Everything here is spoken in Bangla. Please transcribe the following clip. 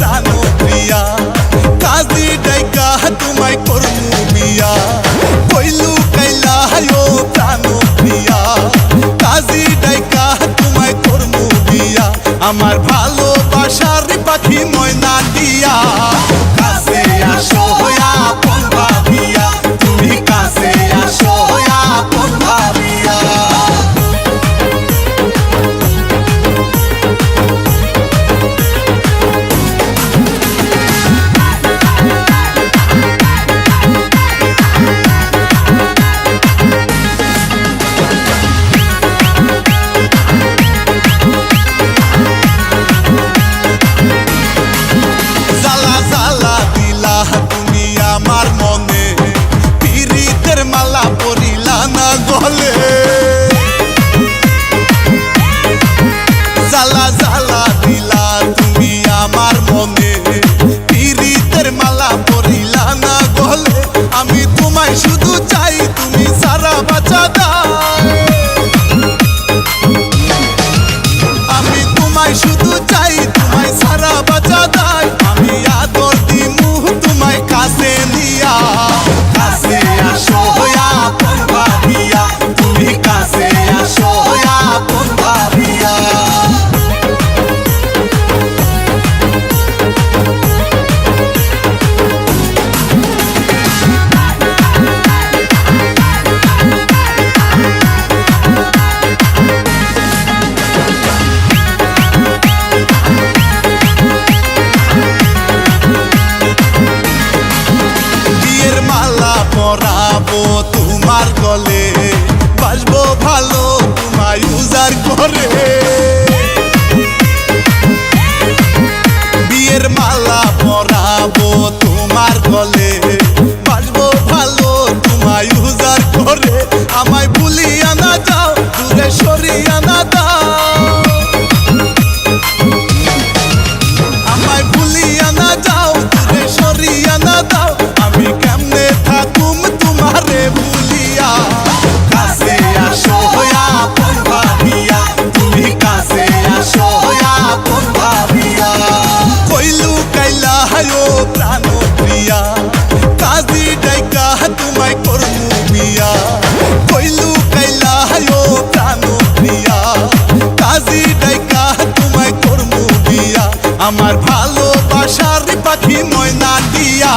প্রাণ প্রিয়া কাজী ডাইকা তোমায় করমু বিয়া কইলু কাইলা ও প্রাণ প্রিয়া কাজী ডাইকা তোমায় করমু বিয়া আমার ভালোবাসার পাখি ময়না দিয়া কাছে আসো আপন ভাবিয়া তুমি কাছে আসো আপন ভাবিয়া তুমি আমার মনে পিরিতের মালা পরিলা না গলে জ্বালা জ্বালা দিলা তুমি আমার মনে পিরিতের মালা পরিলা না গলে আমি তোমায় শুধু চাই তুমি সারা বাঁচা দাও আমি তোমায় শুধু চাই তোমায় সারা বাঁচা দাও আমি আদর দিমু তোমায় কাছে নিয়া কাছে আসো আপন ভাবিয়া তুমি কাছে আসো আপন ভাবিয়া পরাবো তোমার গলে বাসবো ভালো তোমায় উজাড় করে বিয়ের মালা পরাবো তোমার গলে বাসবো ভালো তোমায় উজাড় করে আমায় ভুলিয়া না যাও দূরে সরিয়া না দাও আমায় ভুলিয়া না যাও দূরে সরিয়া না দাও আমি কেমনে থাকুম তোমারে ভুলিয়া কাছে আসো আপন ভাবিয়া তুমি কাছে আসো আপন ভাবিয়া কইলু কাইলা ও প্রাণ প্রিয়া কাজী ডাইকা তোমায় করমু বিয়া কইলু কাইলা ও প্রাণ প্রিয়া কাজী ডাইকা তোমায় করমু বিয়া আমার ভালোবাসার পাখি ময়না দিয়া